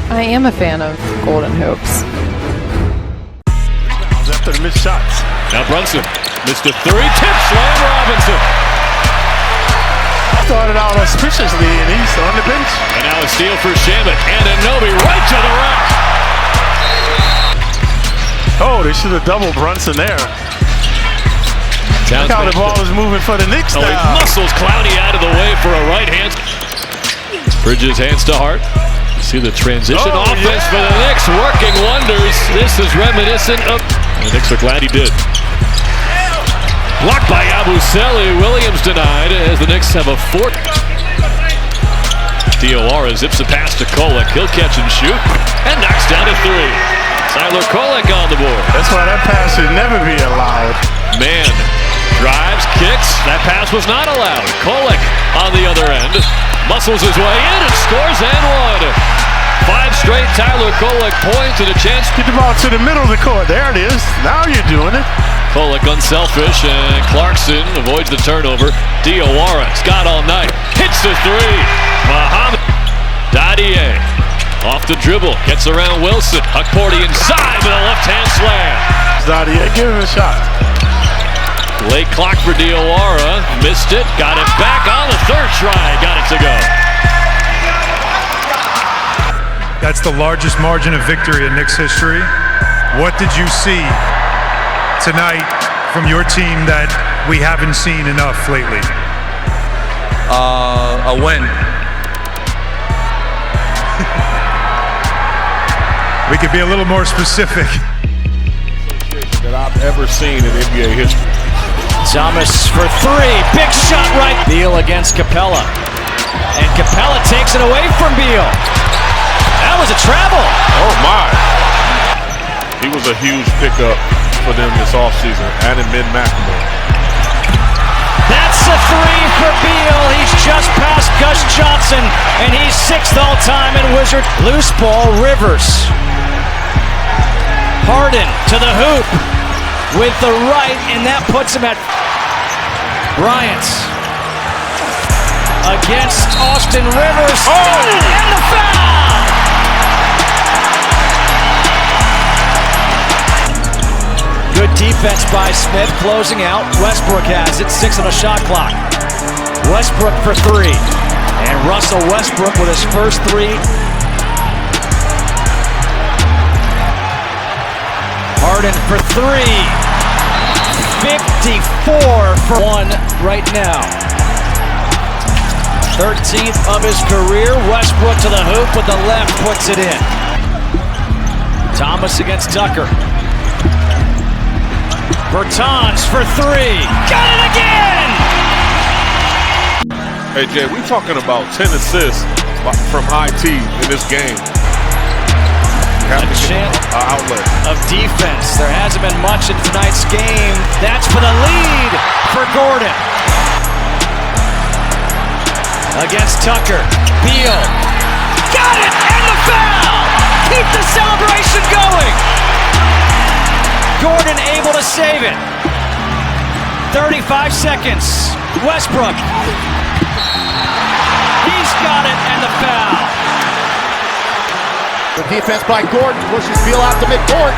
I am a fan of Golden Hoops. After the missed shots. Now Brunson missed a three. Tip slam Robinson. Started out auspiciously and he's on the bench. And now a steal for Shamit. Anunoby right to the rack. Oh, they should have doubled Brunson there. Look how the ball is moving for the Knicks now. He muscles Clowney out of the way for a right hand. Bridges hands to Hart. You see the transition offense for the Knicks working wonders. This is reminiscent of... The Knicks are glad he did. Blocked by Abusele. Williams denied as the Knicks have a fourth. Diawara zips a pass to Kolek. He'll catch and shoot. And knocks down a three. Tyler Kolek on the board. That's why that pass should never be allowed. Man drives, kicks. That pass was not allowed. Kolek on the other end. Muscles his way in and scores and one. 5 straight Tyler Kolek points and a chance. Get the ball to the middle of the court. There it is. Now you're doing it. Kolek unselfish and Clarkson avoids the turnover. Diawara's got all night. Hits the three. Muhammad Dadier off the dribble. Gets around Wilson. Accordion side with a left-hand slam. Dadier, give him a shot. Late clock for Diawara. Missed it. Got it back on the third try. Got it to go. That's the largest margin of victory in Knicks history. What did you see tonight from your team that we haven't seen enough lately? A win. We could be a little more specific. That I've ever seen in NBA history. Thomas for three. Big shot right. Beal against Capella. And Capella takes it away from Beal. That was a travel. Oh my. He was a huge pickup for them this offseason. Adding mid-McElmore. That's a three for Beal. He's just past Gus Johnson, and he's 6th all-time in Wizard. Loose ball, Rivers. Harden to the hoop with the right, and that puts him at Bryant against Austin Rivers. Oh! And the foul! Good defense by Smith, closing out. Westbrook has it, 6 on the shot clock. Westbrook for three. And Russell Westbrook with his first three. Harden for three. 54 for one right now. 13th of his career. Westbrook to the hoop with the left, puts it in. Thomas against Tucker. Bertans for three. Got it again! Hey Jay, we talking about 10 assists from IT in this game. A chance outlet of defense. There hasn't been much in tonight's game. That's for the lead for Gordon. Against Tucker. Beal. Got it! And the foul! Keep the celebration going! Gordon able to save it. 35 seconds. Westbrook. He's got it and the foul. The defense by Gordon pushes Beal out to midcourt.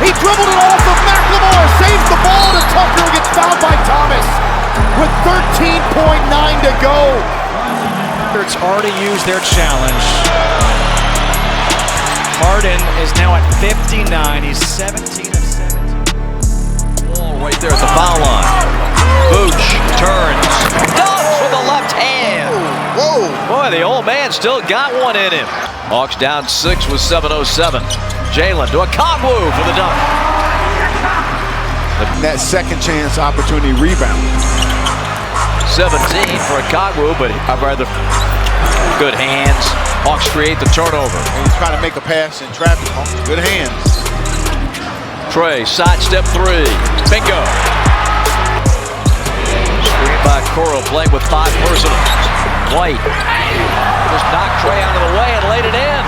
He dribbled it off of McLemore, saves the ball to Tucker, gets fouled by Thomas with 13.9 to go. It's already used their challenge. Harden is now at 59. He's 17 of 17. Wall right there at the foul line. Booch turns. Dunks with the left hand. Whoa. Boy, the old man still got one in him. Hawks down 6 with 7:07. Jalen to a Kongwu for the dunk. That second chance opportunity rebound. 17 for a Kongwu, but I'd rather good hands. Hawks create the turnover. And he's trying to make a pass in traffic. Good hands. Trey, sidestep three. Bingo. Screen by Coro playing with 5 personals. White just knocked Trey out of the way and laid it in.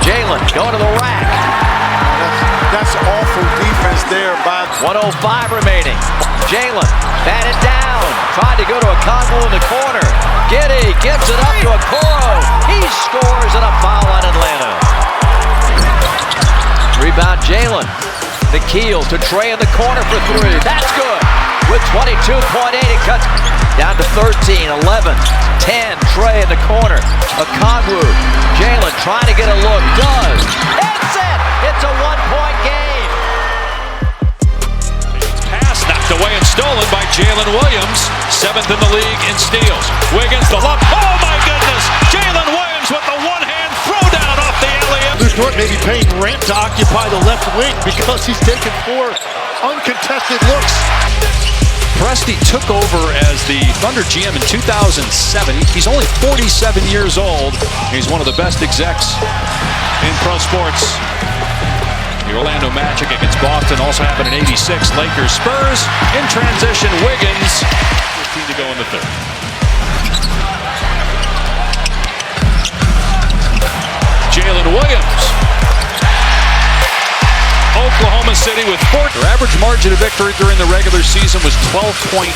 Jalen going to the rack. That's awful defense there by 1:05 remaining. Jalen batted down. Tried to go to Okongwu in the corner. Giddey gives it up to Okoro. He scores and a foul on Atlanta. Rebound Jalen. Nikhil to Trey in the corner for three. That's good. With 22.8, it cuts down to 13, 11, 10. Trey in the corner. Okongwu. Jalen trying to get a look. Does. It's it. It's a one-point game. Pass knocked away and stolen by Jalen Williams. 7th in the league in steals. Wiggins the look. Oh my goodness. Jalen Williams with the one-hand throwdown off the alley-oop. Luke Dort may be paying rent to occupy the left wing because he's taken 4 uncontested looks. Presti took over as the Thunder GM in 2007. He's only 47 years old. He's one of the best execs in pro sports. The Orlando Magic against Boston also happened in '86. Lakers, Spurs in transition. Wiggins. 15 to go in the third. Jalen Williams. Oklahoma City with 4. Their average margin of victory during the regular season was 12.9.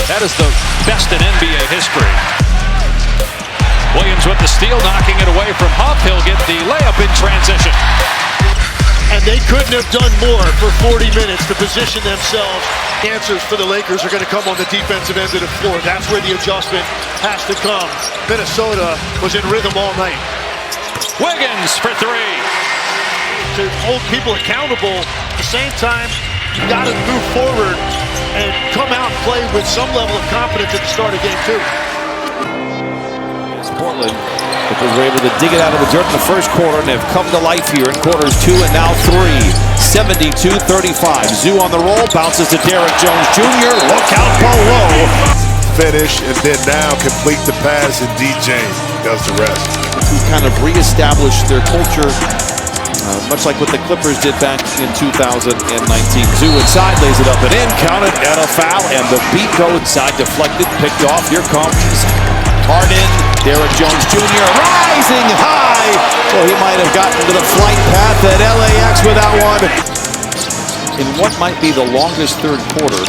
That is the best in NBA history. Williams with the steal, knocking it away from Huff. He'll get the layup in transition. And they couldn't have done more for 40 minutes to position themselves. Answers for the Lakers are going to come on the defensive end of the floor. That's where the adjustment has to come. Minnesota was in rhythm all night. Wiggins for 3. To hold people accountable, at the same time, you got to move forward and come out and play with some level of confidence at the start of game 2. It's Portland. Clippers were able to dig it out of the dirt in the first quarter, and they've come to life here in quarters 2 and now 3. 72-35. Zoo on the roll, bounces to Derrick Jones Jr. Look out below. Finish and then now complete the pass, and DJ does the rest. Who kind of reestablished their culture. Much like what the Clippers did back in 2019. Zoo inside, lays it up and in, counted, and a foul, and the beat go inside, deflected, picked off. Here comes Harden, Derrick Jones Jr. rising high. Well, he might have gotten to the flight path at LAX with that one. In what might be the longest third quarter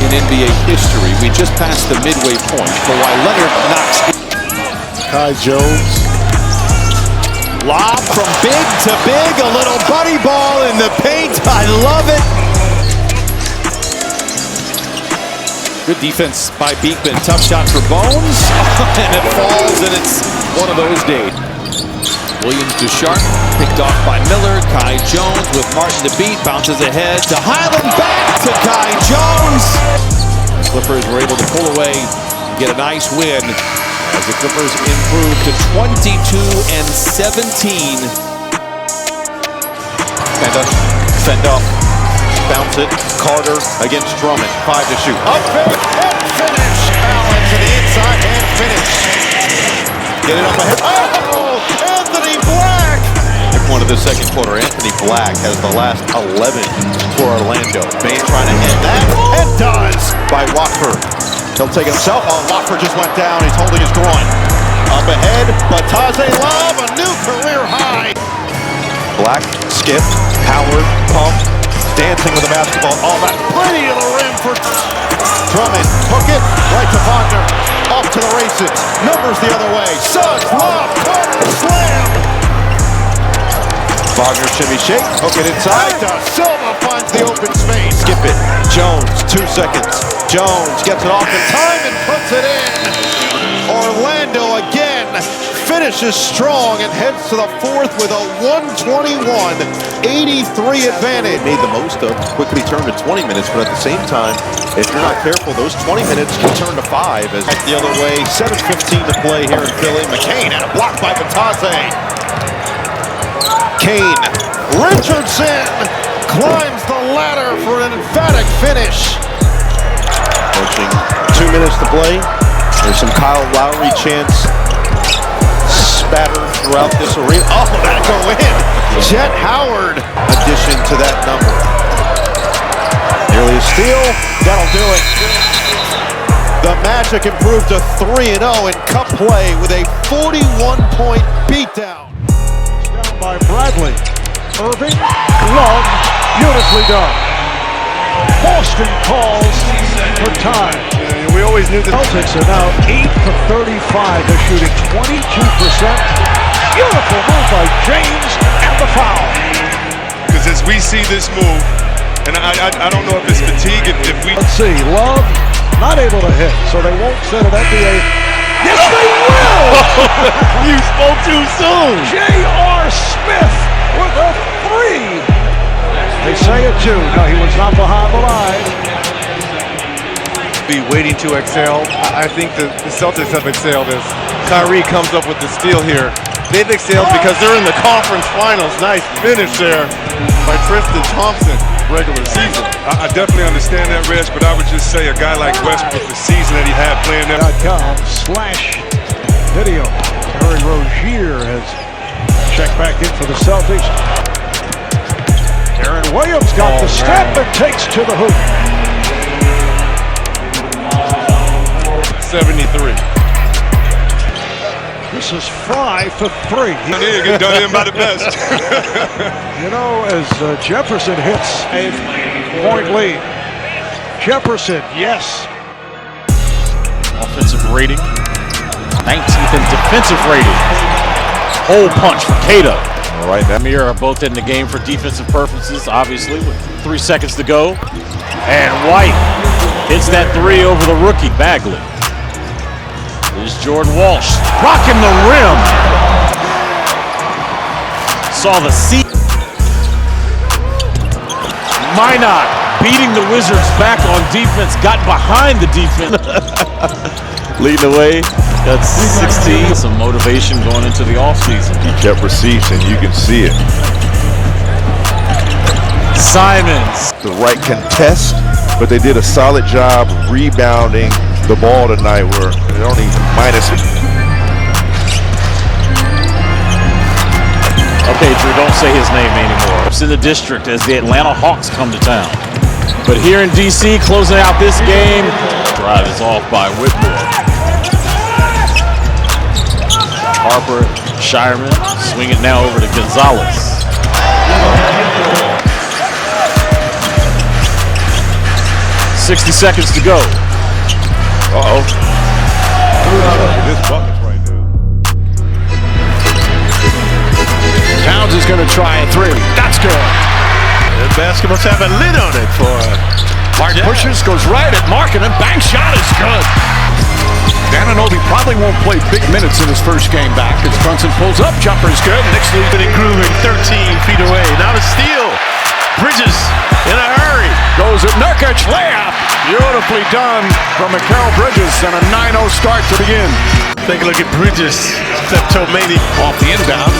in NBA history, we just passed the midway point. Kawhi Leonard knocks Kai Jones. Lob from big to big, a little buddy ball in the paint. I love it. Good defense by Beekman. Tough shot for Bones. And it falls, and it's one of those days. Williams to Sharp. Picked off by Miller. Kai Jones with Martin to beat. Bounces ahead to Highland. Back to Kai Jones. Clippers were able to pull away and get a nice win, as the Clippers improve to 22-17. Send up, bounce it. Carter against Drummond. 5 to shoot. Up and finish. Allen to the inside and finish. Get it up ahead. Oh, Anthony Black. One of the second quarter. Anthony Black has the last 11 for Orlando. Bane trying to end that. And does. By Watford. He'll take it himself. Oh, Watford just went down. He's holding his groin. Up ahead, Batase Love, a new career high. Black, skip, Howard, pump, dancing with the basketball. All that Pretty to the rim for Drummond. Hook it, right to Wagner. Off to the races. Numbers the other way. Suggs, Love, Carter, slam. Wagner, shimmy, shake. Hook it inside. Silva finds the open space. Skip it. Jones, 2 seconds. Jones gets it off in time and puts it in. Orlando again finishes strong and heads to the fourth with a 121-83 advantage. Made the most of, quickly turned to 20 minutes, but at the same time, if you're not careful, those 20 minutes can turn to 5 as the other way. 7:15 to play here in Philly. McCain and a block by Batase. Kane, Richardson climbs the ladder for an emphatic finish. approaching 2 minutes to play. There's some Kyle Lowry chants spattered throughout this arena. Oh, that'll go in. Jet Howard addition to that number. Nearly a steal. That'll do it. The Magic improved to 3-0 in cup play with a 41-point beatdown. Down by Bradley. Irving. Love. Beautifully done. Boston calls for time. We always knew the Celtics are now 8 for 35. They're shooting 22%. Beautiful move by James and the foul. Because as we see this move, and I don't know if it's fatigue, if we... Let's see, Love not able to hit, so they won't send an NBA. Yes, they will! You spoke too soon! J.R. Smith with a 3. They say it too. No, he was not behind the line. Be waiting to exhale. I think the Celtics have exhaled as Kyrie comes up with the steal here. They've exhaled because they're in the conference finals. Nice finish there by Tristan Thompson, regular season. I definitely understand that, Reg, but I would just say a guy like Westbrook, the season that he had playing there. .com/video. Terry Rozier has checked back in for the Celtics. Aaron Williams got the step and takes to the hoop. 73. This is Fry for 3. Get done in by the best. You know, as Jefferson hits a point lead. Jefferson, yes. Offensive rating, 19th in defensive rating. Hole punch for Cato. All right, Amir are both in the game for defensive purposes, obviously, with 3 seconds to go. And White hits that 3 over the rookie, Bagley. Here's Jordan Walsh, rocking the rim. Saw the seat. Minot beating the Wizards back on defense, got behind the defense. Leading the way, that's 16. Some motivation going into the offseason. He kept receipts, and you can see it. Simons. The right contest, but they did a solid job rebounding the ball tonight. Where they're only minus. Okay, Drew, don't say his name anymore. It's in the district as the Atlanta Hawks come to town. But here in D.C., closing out this game, drive is off by Whitmore. Harper, Shireman, swing it now over to Gonzalez. 60 seconds to go. Uh-oh. This bucket's right now. Towns is going to try a 3. That's good. The basketball's have a lid on it for Mark pushes, goes right at Mark, and then bank shot is good. Anunoby probably won't play big minutes in his first game back as Brunson pulls up, jumper's good. Knicks lead been grooving 13 feet away. Now the steal. Bridges in a hurry. goes at Nurkic, layup. Beautifully done from Mikal Bridges, and a 9-0 start to begin. Take a look at Bridges, kleptomania. Off the inbound.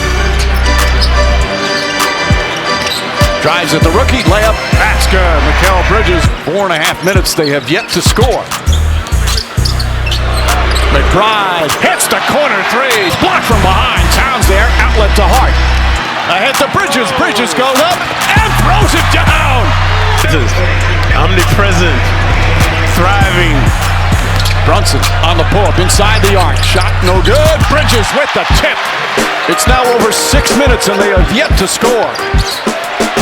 Drives at the rookie, layup, that's good. Mikal Bridges, 4.5 minutes, they have yet to score. McBride hits the corner three, blocked from behind. Towns there, outlet to Hart. Ahead to Bridges, Bridges goes up and throws it down. Omnipresent, thriving. Brunson on the pull-up inside the arc, shot no good. Bridges with the tip. It's now over 6 minutes and they have yet to score.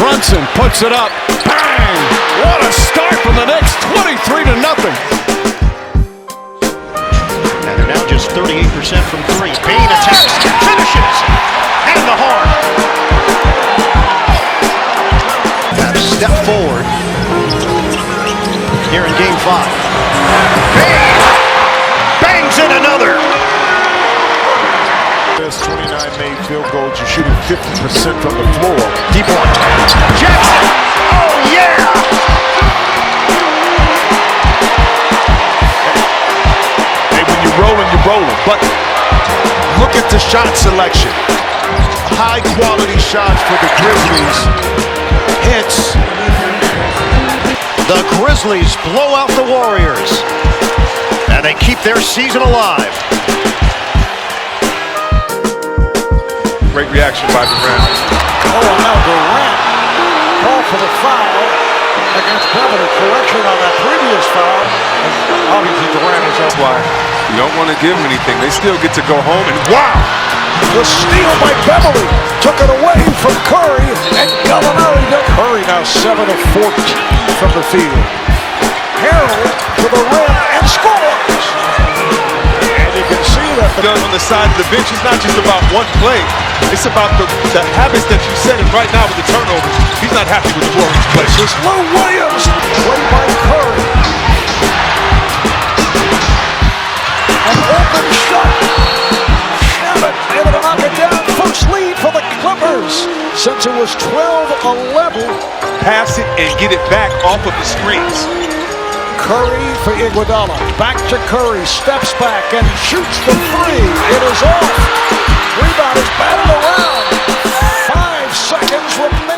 Brunson puts it up, bang! What a start from the Knicks, 23-0. And they're now just 38% from three. Bean attacks, finishes, and the horn. Got a step forward here in Game 5. Bean bangs in another. There's 29 made field goals. You're shooting 50% from the floor. Deep one. Jackson. Oh yeah. Rolling, you're rolling, but look at the shot selection. High quality shots for the Grizzlies. Hits. The Grizzlies blow out the Warriors, and they keep their season alive. Great reaction by Durant. Oh, now Durant call for the foul against Bevan. A correction on that previous foul. Obviously, Durant is up. Why? You don't want to give them anything. They still get to go home and wow! The steal by Beverly took it away from Curry, and Gallinari to Curry now 7 of 14 from the field. Harrell to the rim and scores. And you can see that Done on the side of the bench. It's not just about one play. It's about the habits that you set. And right now with the turnovers, he's not happy with the floor he's playing. this is Lou Williams, played by Curry. An open shot. Shamet able to knock it down. First lead for the Clippers since it was 12-11. Pass it and get it back off of the screens. Curry for Iguodala. Back to Curry. Steps back and shoots the three. It is off. Rebound is batted around. 5 seconds remaining.